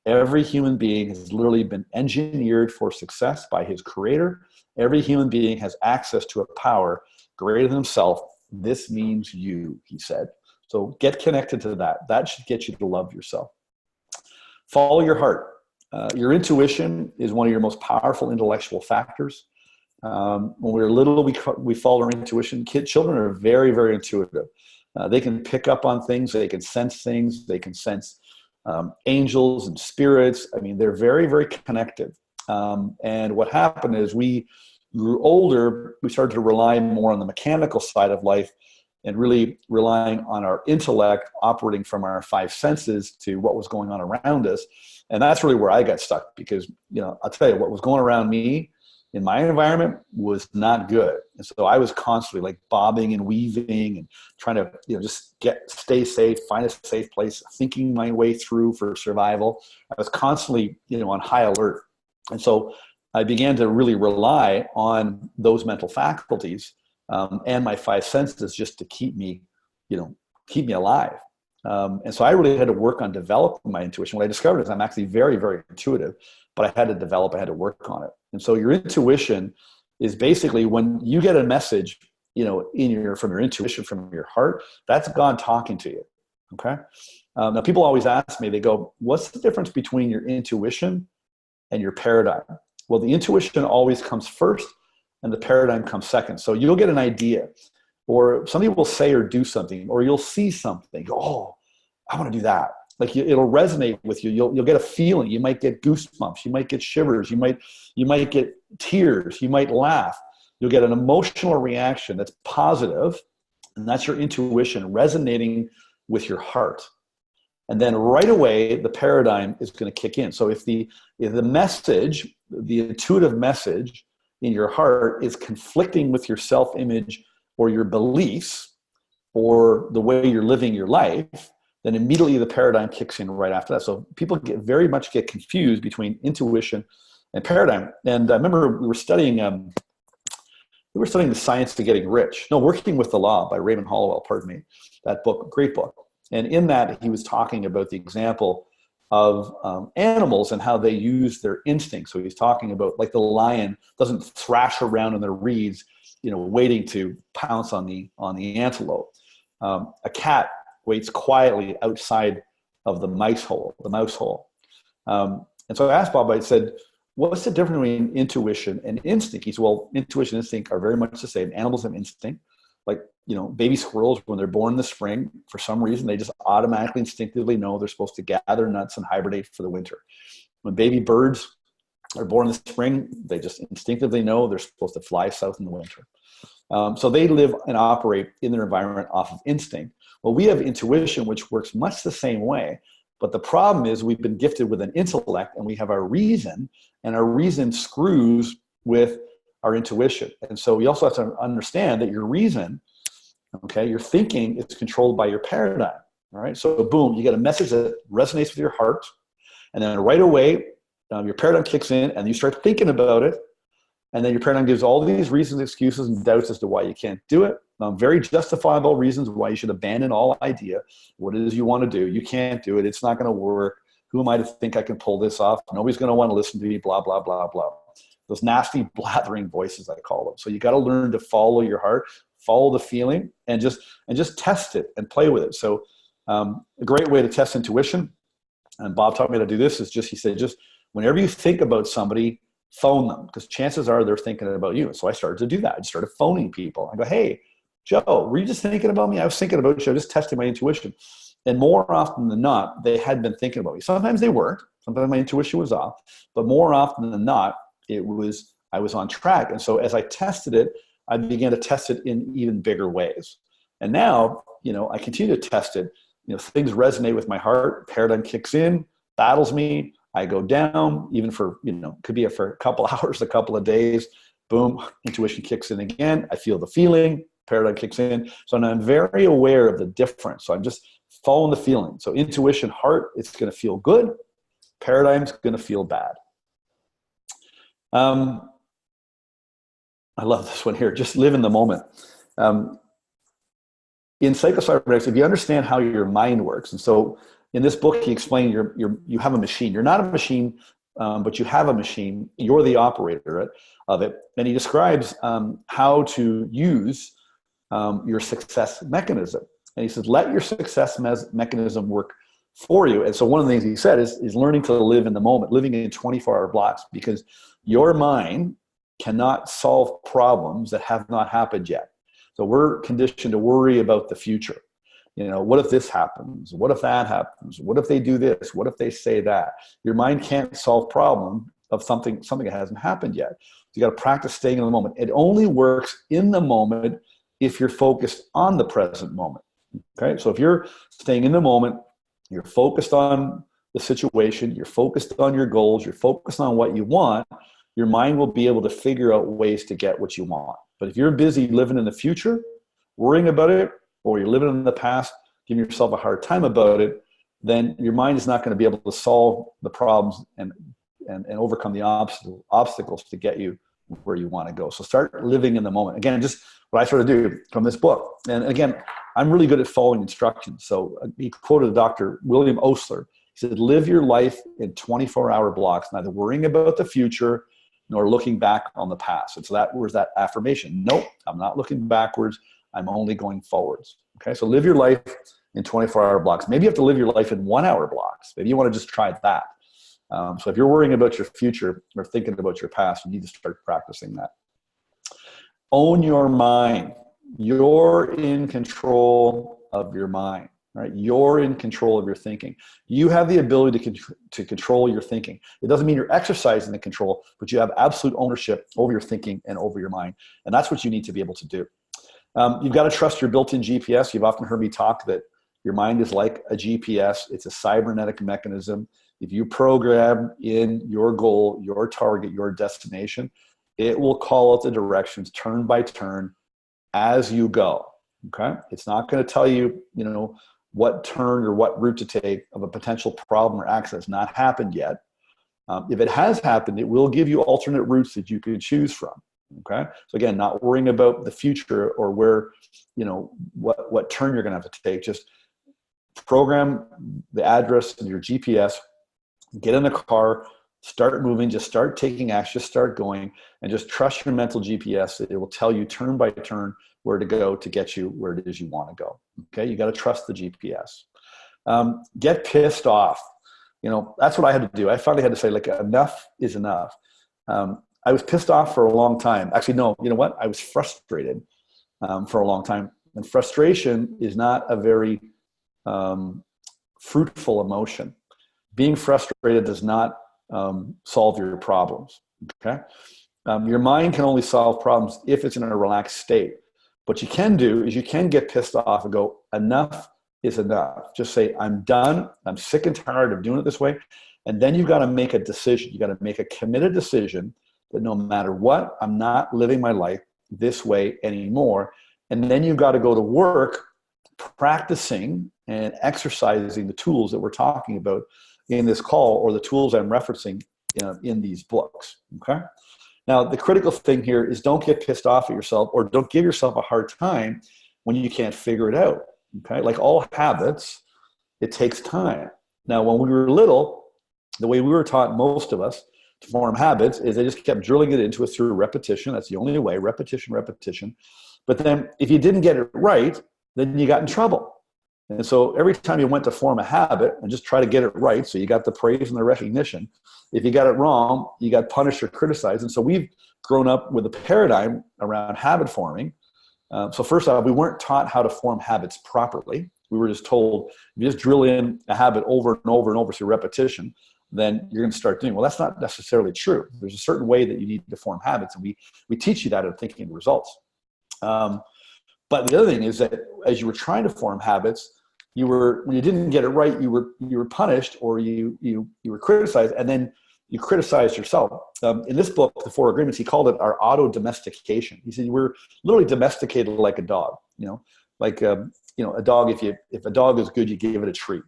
every human being has literally been engineered for success by his creator. Every human being has access to a power greater than himself. This means you, he said. So get connected to that. That should get you to love yourself. Follow your heart. Your intuition is one of your most powerful intellectual factors. When we were little, we follow our intuition. Children are very, very intuitive. They can pick up on things. They can sense things. They can sense angels and spirits. I mean, they're very, very connected. And what happened is we grew older, we started to rely more on the mechanical side of life and really relying on our intellect, operating from our five senses to what was going on around us. And that's really where I got stuck, because, I'll tell you what was going around me in my environment was not good. And so I was constantly like bobbing and weaving and trying to, just stay safe, find a safe place, thinking my way through for survival. I was constantly, on high alert. And so I began to really rely on those mental faculties and my five senses just to keep me alive. And so I really had to work on developing my intuition. What I discovered is I'm actually very, very intuitive, but I had to work on it. And so your intuition is basically when you get a message, from your intuition, from your heart, that's God talking to you. Okay. Now people always ask me, they go, what's the difference between your intuition and your paradigm? Well, the intuition always comes first and the paradigm comes second. So you'll get an idea, or somebody will say or do something, or you'll see something, go, oh, I want to do that. Like it'll resonate with you. You'll get a feeling. You might get goosebumps. You might get shivers. You might get tears. You might laugh. You'll get an emotional reaction that's positive, and that's your intuition resonating with your heart. And then right away, the paradigm is going to kick in. So if the message, the intuitive message in your heart is conflicting with your self-image or your beliefs or the way you're living your life, then immediately the paradigm kicks in right after that. So people very much get confused between intuition and paradigm. And I remember we were studying The Science of Getting Rich. No, Working with the Law by Raymond Hollowell, pardon me. That book, great book. And in that, he was talking about the example of animals and how they use their instincts. So he's talking about like the lion doesn't thrash around in the reeds, waiting to pounce on the antelope. A cat waits quietly outside of the mouse hole. And so I asked Bob, I said, what's the difference between intuition and instinct? He said, well, intuition and instinct are very much the same. Animals have instinct. Like, baby squirrels, when they're born in the spring, for some reason, they just automatically instinctively know they're supposed to gather nuts and hibernate for the winter. When baby birds are born in the spring, they just instinctively know they're supposed to fly south in the winter. So they live and operate in their environment off of instinct. Well, we have intuition, which works much the same way. But the problem is we've been gifted with an intellect and we have our reason, and our reason screws with our intuition. And so we also have to understand that your reason, okay, your thinking is controlled by your paradigm. All right. So boom, you get a message that resonates with your heart. And then right away, your paradigm kicks in and you start thinking about it. And then your paradigm gives all these reasons, excuses, and doubts as to why you can't do it. Very justifiable reasons why you should abandon all idea. What it is you want to do. You can't do it. It's not going to work. Who am I to think I can pull this off? Nobody's going to want to listen to me, blah, blah, blah, blah. Those nasty blathering voices, I call them. So you got to learn to follow your heart, follow the feeling, and just test it and play with it. So a great way to test intuition, and Bob taught me how to do this, is he said, whenever you think about somebody, phone them, because chances are they're thinking about you. So I started to do that. I just started phoning people. I go, hey, Joe, were you just thinking about me? I was thinking about you. I was just testing my intuition. And more often than not, they had been thinking about me. Sometimes they weren't. Sometimes my intuition was off. But more often than not, I was on track. And so as I tested it, I began to test it in even bigger ways. And now, I continue to test it. Things resonate with my heart. Paradigm kicks in, battles me. I go down, even for, could be for a couple hours, a couple of days. Boom, intuition kicks in again. I feel the feeling. Paradigm kicks in. So I'm very aware of the difference. So I'm just following the feeling. So intuition, heart, it's going to feel good. Paradigm's going to feel bad. I love this one here. Just live in the moment. In psychocybernetics, if you understand how your mind works, and so in this book, he explained you have a machine. You're not a machine, but you have a machine. You're the operator of it. And he describes how to use your success mechanism. And he says, let your success mechanism work for you. And so one of the things he said is learning to live in the moment, living in 24-hour blocks, because your mind cannot solve problems that have not happened yet. So we're conditioned to worry about the future. What if this happens? What if that happens? What if they do this? What if they say that? Your mind can't solve problem of something that hasn't happened yet. So you got to practice staying in the moment. It only works in the moment if you're focused on the present moment. Okay, so if you're staying in the moment, you're focused on the situation, you're focused on your goals, you're focused on what you want, your mind will be able to figure out ways to get what you want. But if you're busy living in the future, worrying about it, or you're living in the past, giving yourself a hard time about it, then your mind is not going to be able to solve the problems and overcome the obstacles to get you where you want to go. So start living in the moment. Again, just what I sort of do from this book. And again, I'm really good at following instructions. So he quoted Dr. William Osler. He said, live your life in 24-hour blocks, neither worrying about the future nor looking back on the past. And so that was that affirmation. Nope, I'm not looking backwards. I'm only going forwards. Okay, so live your life in 24-hour blocks. Maybe you have to live your life in 1-hour blocks. Maybe you want to just try that. So if you're worrying about your future or thinking about your past, you need to start practicing that. Own your mind. You're in control of your mind, right? You're in control of your thinking. You have the ability to control your thinking. It doesn't mean you're exercising the control, but you have absolute ownership over your thinking and over your mind. And that's what you need to be able to do. You've got to trust your built-in GPS. You've often heard me talk that your mind is like a GPS. It's a cybernetic mechanism. If you program in your goal, your target, your destination, it will call out the directions turn by turn as you go. Okay? It's not going to tell you, what turn or what route to take of a potential problem or accident that's not happened yet. If it has happened, it will give you alternate routes that you can choose from. Okay? So again, not worrying about the future or where, what turn you're going to have to take. Just program the address in your GPS, get in the car, start moving, just start taking action, just start going, and just trust your mental GPS. It will tell you turn by turn where to go to get you where it is you want to go. Okay, you got to trust the GPS. Get pissed off. That's what I had to do. I finally had to say, enough is enough. I was pissed off for a long time. Actually, no, you know what? I was frustrated for a long time. And frustration is not a very fruitful emotion. Being frustrated does not solve your problems, okay? Your mind can only solve problems if it's in a relaxed state. What you can do is you can get pissed off and go, enough is enough. Just say, I'm done. I'm sick and tired of doing it this way. And then you've got to make a decision. You got to make a committed decision that no matter what, I'm not living my life this way anymore. And then you've got to go to work practicing and exercising the tools that we're talking about in this call, or the tools I'm referencing in these books. Okay. Now, the critical thing here is don't get pissed off at yourself, or don't give yourself a hard time when you can't figure it out. Okay. Like all habits, it takes time. Now, when we were little, the way we were taught, most of us, to form habits is they just kept drilling it into us through repetition. That's the only way, repetition, repetition. But then if you didn't get it right, then you got in trouble. And so every time you went to form a habit and just try to get it right, so you got the praise and the recognition, if you got it wrong, you got punished or criticized. And so we've grown up with a paradigm around habit forming. So first off, we weren't taught how to form habits properly. We were just told, if you just drill in a habit over and over and over through repetition, then you're going to start doing. Well, that's not necessarily true. There's a certain way that you need to form habits, and we teach you that in Thinking Results. But the other thing is that as you were trying to form habits, when you didn't get it right, you were punished, or you were criticized, and then you criticized yourself. In this book, The Four Agreements, he called it our auto-domestication. He said we're literally domesticated like a dog. A dog. If a dog is good, you give it a treat.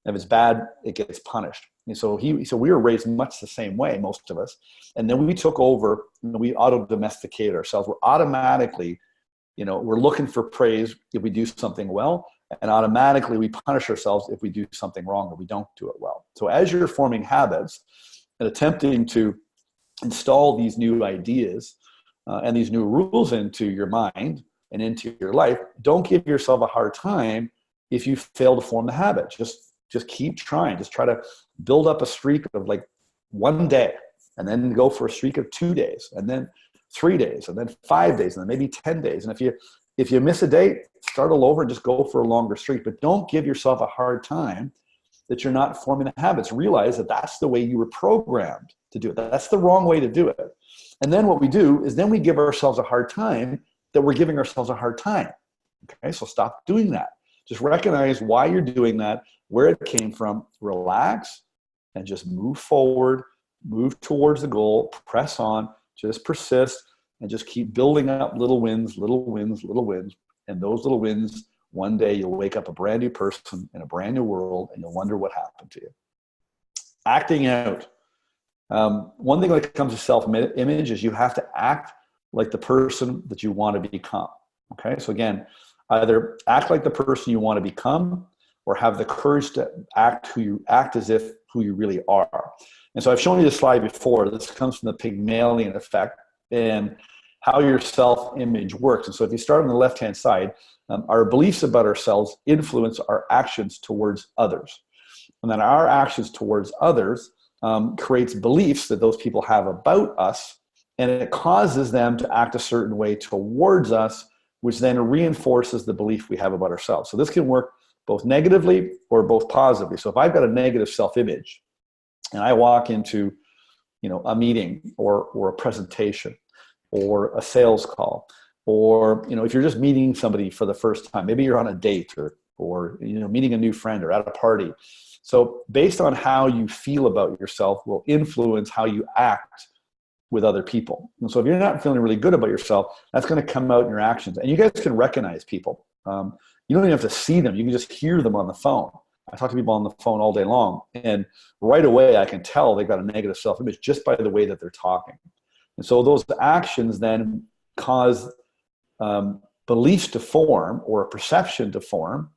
If it's bad, it gets punished. And so we were raised much the same way, most of us. And then we took over, we auto-domesticated ourselves. We're automatically, we're looking for praise if we do something well, and automatically we punish ourselves if we do something wrong or we don't do it well. So as you're forming habits and attempting to install these new ideas and these new rules into your mind and into your life, don't give yourself a hard time if you fail to form the habit. Just keep trying. Just try to build up a streak of 1 day, and then go for a streak of 2 days, and then 3 days, and then 5 days, and then maybe 10 days. And if you miss a day, start all over and just go for a longer streak. But don't give yourself a hard time that you're not forming the habits. Realize that that's the way you were programmed to do it. That's the wrong way to do it. And then what we do is then we give ourselves a hard time that we're giving ourselves a hard time. Okay, so stop doing that. Just recognize why you're doing that, where it came from, relax, and just move forward, move towards the goal, press on, just persist, and just keep building up little wins, little wins, little wins. And those little wins, one day you'll wake up a brand new person in a brand new world, and you'll wonder what happened to you. Acting out. One thing when it comes to self-image is you have to act like the person that you want to become. Okay, so again, either act like the person you want to become, or have the courage to act as if who you really are. And so I've shown you this slide before. This comes from the Pygmalion effect and how your self-image works. And so if you start on the left-hand side, our beliefs about ourselves influence our actions towards others. And then our actions towards others creates beliefs that those people have about us, and it causes them to act a certain way towards us, which then reinforces the belief we have about ourselves. So this can work both negatively or both positively. So if I've got a negative self-image and I walk into, a meeting or a presentation or a sales call, or, if you're just meeting somebody for the first time, maybe you're on a date or meeting a new friend or at a party. So based on how you feel about yourself will influence how you act with other people. And so if you're not feeling really good about yourself, that's going to come out in your actions. And you guys can recognize people. You don't even have to see them. You can just hear them on the phone. I talk to people on the phone all day long, and right away I can tell they've got a negative self-image just by the way that they're talking. And so those actions then cause beliefs to form, or a perception to form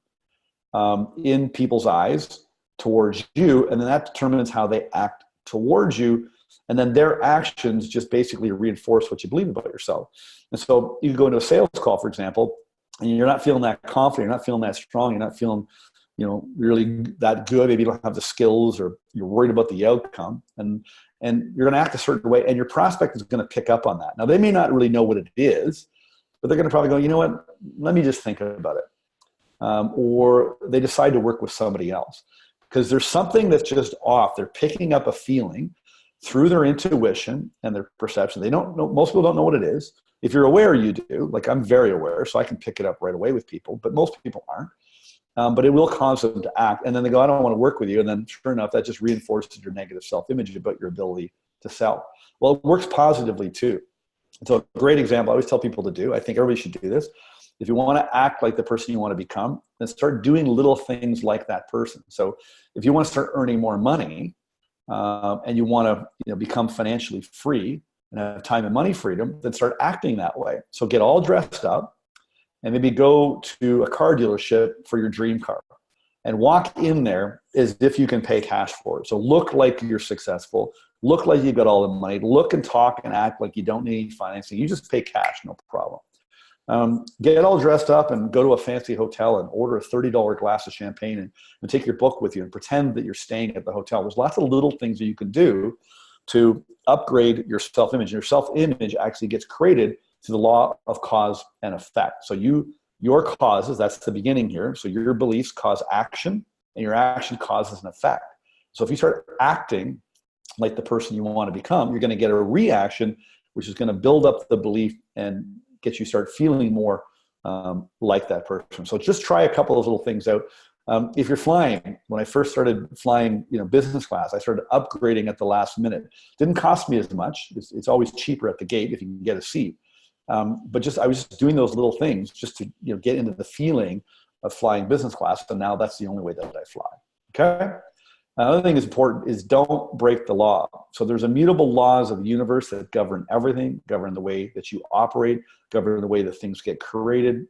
in people's eyes towards you, and then that determines how they act towards you. And then their actions just basically reinforce what you believe about yourself. And so you go into a sales call, for example, and you're not feeling that confident, you're not feeling that strong, you're not feeling, really that good. Maybe you don't have the skills, or you're worried about the outcome, and you're going to act a certain way, and your prospect is going to pick up on that. Now, they may not really know what it is, but they're going to probably go, you know what, let me just think about it. Or they decide to work with somebody else because there's something that's just off. They're picking up a feeling through their intuition and their perception. They don't know, most people don't know what it is. If you're aware, you do. Like, I'm very aware, so I can pick it up right away with people, but most people aren't. But it will cause them to act. And then they go, I don't want to work with you. And then sure enough, that just reinforces your negative self-image about your ability to sell. Well, it works positively too. So a great example I always tell people to do, I think everybody should do this. If you want to act like the person you want to become, then start doing little things like that person. So if you want to start earning more money, and you want to become financially free and have time and money freedom, then start acting that way. So get all dressed up and maybe go to a car dealership for your dream car and walk in there as if you can pay cash for it. So look like you're successful, look like you've got all the money, look and talk and act like you don't need any financing. You just pay cash, no problem. Get all dressed up and go to a fancy hotel and order a $30 glass of champagne and take your book with you and pretend that you're staying at the hotel. There's lots of little things that you can do to upgrade your self-image. Your self-image actually gets created through the law of cause and effect. So your causes, that's the beginning here. So your beliefs cause action, and your action causes an effect. So if you start acting like the person you want to become, you're going to get a reaction, which is going to build up the belief and get you start feeling more like that person. So just try a couple of little things out. If you're flying, when I first started flying, business class, I started upgrading at the last minute. Didn't cost me as much. It's always cheaper at the gate if you can get a seat. But I was just doing those little things just to get into the feeling of flying business class. And now that's the only way that I fly. Okay. Another thing that's important is don't break the law. So there's immutable laws of the universe that govern everything, govern the way that you operate, govern the way that things get created,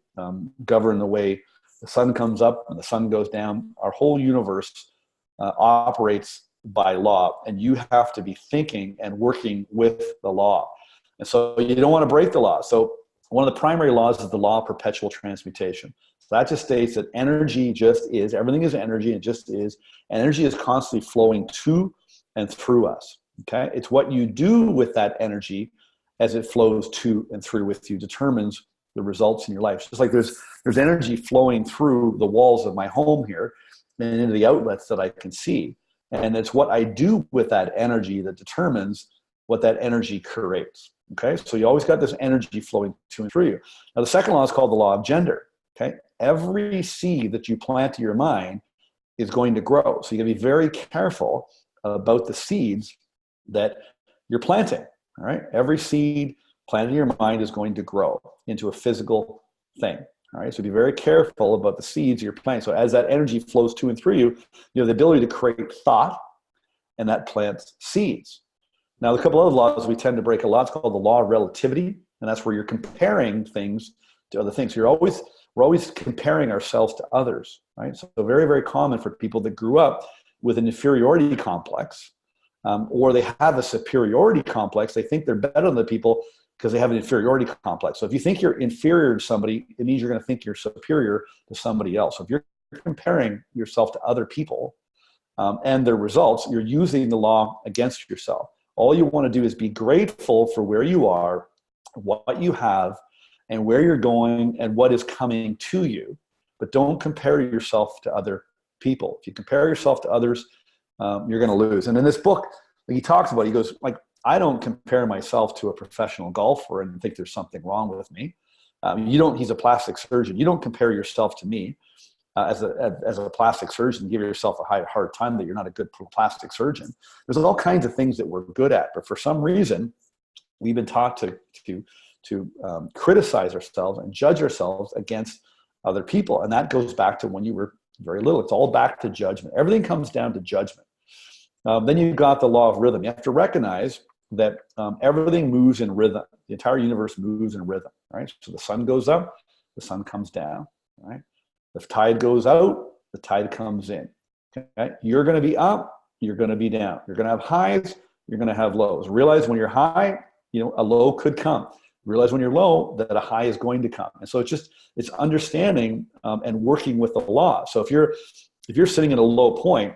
govern the way the sun comes up and the sun goes down. Our whole universe operates by law, and you have to be thinking and working with the law. And so you don't want to break the law. So one of the primary laws is the law of perpetual transmutation. So that just states that energy just is. Everything is energy. It just is. Energy is constantly flowing to and through us. Okay? It's what you do with that energy as it flows to and through with you determines the results in your life. Just like there's energy flowing through the walls of my home here and into the outlets that I can see. And it's what I do with that energy that determines what that energy creates. Okay, so you always got this energy flowing to and through you. Now, the second law is called the law of gender. Okay, every seed that you plant in your mind is going to grow. So you got to be very careful about the seeds that you're planting. All right, every seed planted in your mind is going to grow into a physical thing. All right, so be very careful about the seeds you're planting. So as that energy flows to and through you, you have the ability to create thought, and that plants seeds. Now, a couple other laws we tend to break a lot. It's called the law of relativity, and that's where you're comparing things to other things. So we're always comparing ourselves to others, right? So very, very common for people that grew up with an inferiority complex, or they have a superiority complex. They think they're better than the people because they have an inferiority complex. So if you think you're inferior to somebody, it means you're going to think you're superior to somebody else. So if you're comparing yourself to other people and their results, you're using the law against yourself. All you want to do is be grateful for where you are, what you have, and where you're going and what is coming to you. But don't compare yourself to other people. If you compare yourself to others, you're going to lose. And in this book, he talks about, he goes, like, I don't compare myself to a professional golfer and think there's something wrong with me. He's a plastic surgeon. You don't compare yourself to me as a plastic surgeon, give yourself a hard time that you're not a good plastic surgeon. There's all kinds of things that we're good at, but for some reason, we've been taught to criticize ourselves and judge ourselves against other people. And that goes back to when you were very little. It's all back to judgment. Everything comes down to judgment. Then you've got the law of rhythm. You have to recognize that everything moves in rhythm. The entire universe moves in rhythm, right? So the sun goes up, the sun comes down, right? The tide goes out, the tide comes in. Okay? You're going to be up, you're going to be down. You're going to have highs, you're going to have lows. Realize when you're high, a low could come. Realize when you're low that a high is going to come. And so it's understanding and working with the law. So if you're sitting at a low point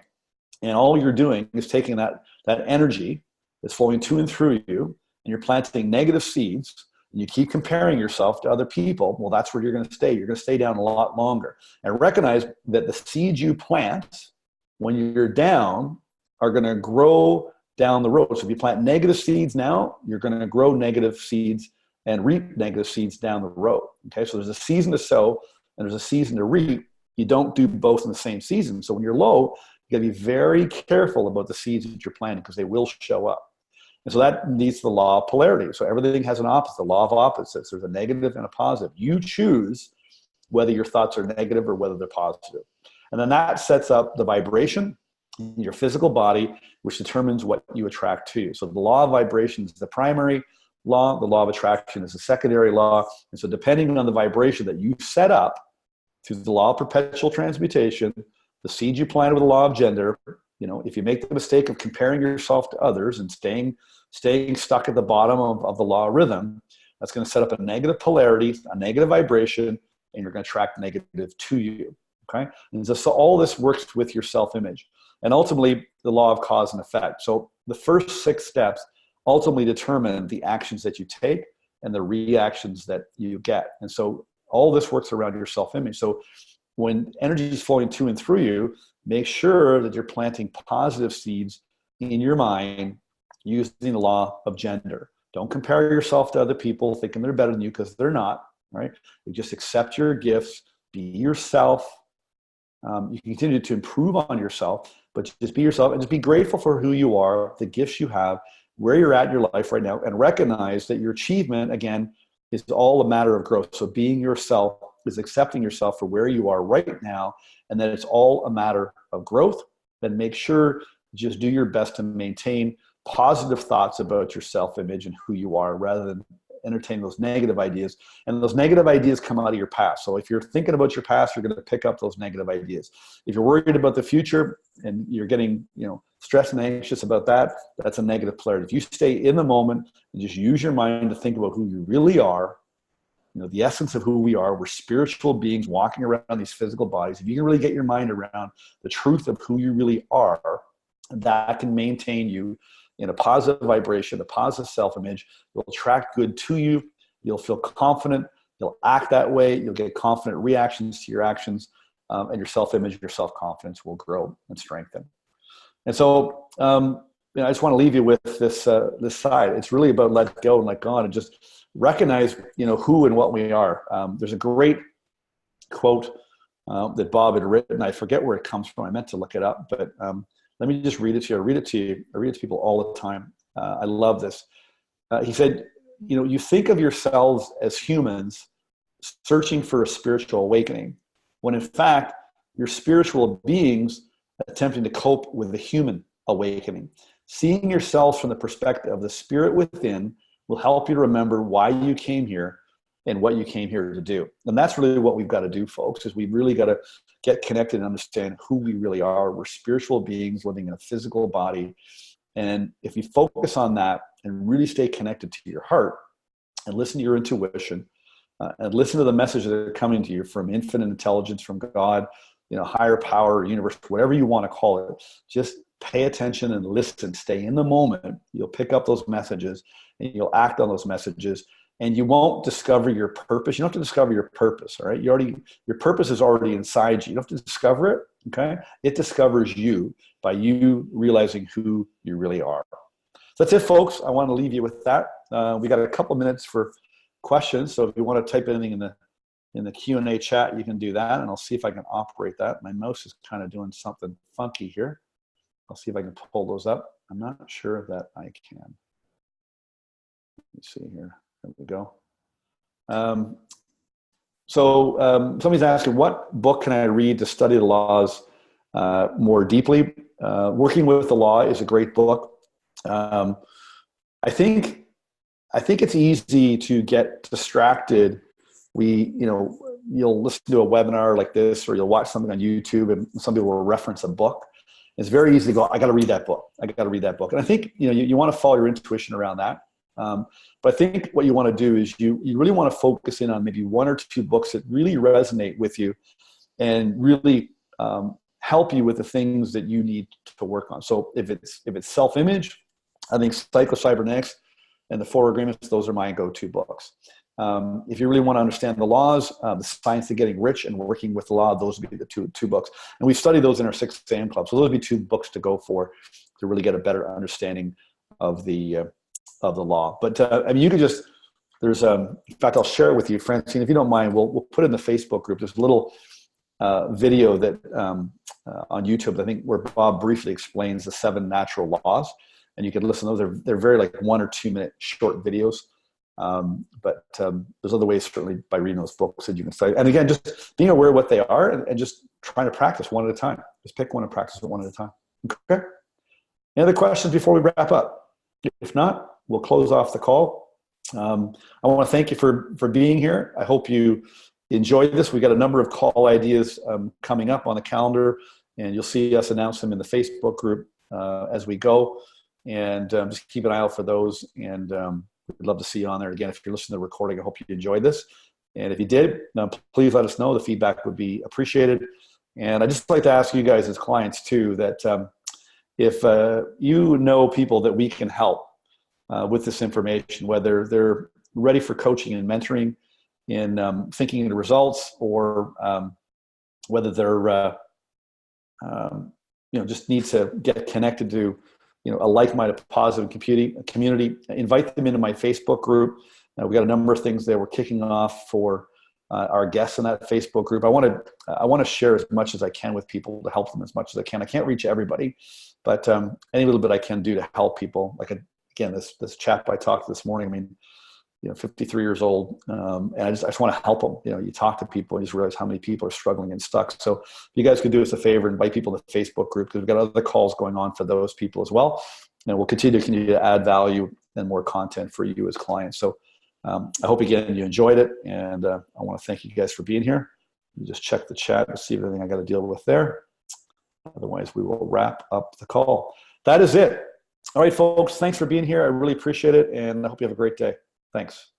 and all you're doing is taking that energy that's flowing to and through you, and you're planting negative seeds, and you keep comparing yourself to other people, well, that's where you're going to stay. You're going to stay down a lot longer. And recognize that the seeds you plant when you're down are going to grow down the road. So if you plant negative seeds now, you're going to grow negative seeds and reap negative seeds down the road. Okay, so there's a season to sow and there's a season to reap. You don't do both in the same season. So when you're low, you got to be very careful about the seeds that you're planting because they will show up. And so that leads to the law of polarity. So everything has an opposite, the law of opposites. There's a negative and a positive. You choose whether your thoughts are negative or whether they're positive. And then that sets up the vibration in your physical body, which determines what you attract to you. So the law of vibration is the primary law. The law of attraction is the secondary law. And so depending on the vibration that you set up through the law of perpetual transmutation, the seed you planted with the law of gender, if you make the mistake of comparing yourself to others and staying stuck at the bottom of the law of rhythm, that's going to set up a negative polarity, a negative vibration, and you're going to attract negative to you. Okay? And so all this works with your self-image. And ultimately, the law of cause and effect. So the first 6 steps ultimately determine the actions that you take and the reactions that you get. And so all this works around your self-image. So when energy is flowing to and through you, make sure that you're planting positive seeds in your mind using the law of gender. Don't compare yourself to other people thinking they're better than you because they're not, right? You just accept your gifts, be yourself. You can continue to improve on yourself, but just be yourself and just be grateful for who you are, the gifts you have, where you're at in your life right now, and recognize that your achievement, again, is all a matter of growth. So being yourself is accepting yourself for where you are right now, and that it's all a matter of growth. Then make sure just do your best to maintain positive thoughts about your self-image and who you are rather than entertain those negative ideas. And those negative ideas come out of your past. So if you're thinking about your past, you're going to pick up those negative ideas. If you're worried about the future and you're getting, stressed and anxious about that, that's a negative polarity. If you stay in the moment and just use your mind to think about who you really are, the essence of who we are, we're spiritual beings walking around these physical bodies. If you can really get your mind around the truth of who you really are, that can maintain you in a positive vibration, a positive self-image. You'll attract good to you. You'll feel confident. You'll act that way. You'll get confident reactions to your actions, and your self-image, your self-confidence will grow and strengthen. And so I just want to leave you with this side. It's really about let go and let God and just recognize, who and what we are. There's a great quote that Bob had written. I forget where it comes from. I meant to look it up, but let me just read it to you. I read it to people all the time. I love this. He said, you think of yourselves as humans searching for a spiritual awakening, when in fact, you're spiritual beings attempting to cope with the human awakening. Seeing yourselves from the perspective of the spirit within will help you to remember why you came here and what you came here to do. And that's really what we've got to do, folks, is we've really got to get connected and understand who we really are. We're spiritual beings living in a physical body. And if you focus on that and really stay connected to your heart and listen to your intuition, and listen to the messages that are coming to you from infinite intelligence, from God, higher power, universe, whatever you want to call it, just pay attention and listen, stay in the moment. You'll pick up those messages and you'll act on those messages, and you won't discover your purpose. You don't have to discover your purpose, all right? Your purpose is already inside you. You don't have to discover it, okay? It discovers you by you realizing who you really are. So that's it, folks. I want to leave you with that. We got a couple minutes for questions, so if you want to type anything in the Q&A chat, you can do that, and I'll see if I can operate that. My mouse is kind of doing something funky here. I'll see if I can pull those up. I'm not sure that I can. Let me see here. There we go. Somebody's asking, what book can I read to study the laws more deeply? Working with the Law is a great book. I think it's easy to get distracted. You'll listen to a webinar like this, or you'll watch something on YouTube, and some people will reference a book. It's very easy to go, I got to read that book. I got to read that book. And I think, you want to follow your intuition around that. But I think what you want to do is you really want to focus in on maybe one or two books that really resonate with you and really help you with the things that you need to work on. So if it's self-image, I think Psycho-Cybernetics and the Four Agreements, those are my go-to books. If you really want to understand the laws, the Science of Getting Rich and Working with the Law, those would be the two books. And we study those in our 6 a.m. club. So those would be 2 books to go for to really get a better understanding of the law. But you could just, in fact, I'll share it with you, Francine, if you don't mind, we'll put it in the Facebook group. There's a little video that on YouTube, I think, where Bob briefly explains the 7 natural laws. And you can listen to those. They're very 1 or 2 minute short videos. But there's other ways, certainly, by reading those books that you can study. And again, just being aware of what they are and just trying to practice one at a time. Just pick one and practice it one at a time. Okay? Any other questions before we wrap up? If not, we'll close off the call. I want to thank you for being here. I hope you enjoyed this. We got a number of call ideas coming up on the calendar, and you'll see us announce them in the Facebook group as we go. And just keep an eye out for those. And we'd love to see you on there. Again, if you're listening to the recording, I hope you enjoyed this. And if you did, please let us know. The feedback would be appreciated. And I'd just like to ask you guys as clients too, that if you know people that we can help with this information, whether they're ready for coaching and mentoring in thinking into results, or whether they're just need to get connected to a like-minded positive community, invite them into my Facebook group. We got a number of things there we're kicking off for our guests in that Facebook group. I want to share as much as I can with people to help them as much as I can. I can't reach everybody, but any little bit I can do to help people. Like again, this chap I talked to this morning, 53 years old, and I just want to help them. You talk to people and you just realize how many people are struggling and stuck. So if you guys could do us a favor, invite people to the Facebook group, because we've got other calls going on for those people as well. And we'll continue to add value and more content for you as clients. So I hope, again, you enjoyed it. And I want to thank you guys for being here. You just check the chat to see everything I got to deal with there. Otherwise, we will wrap up the call. That is it. All right, folks, thanks for being here. I really appreciate it. And I hope you have a great day. Thanks.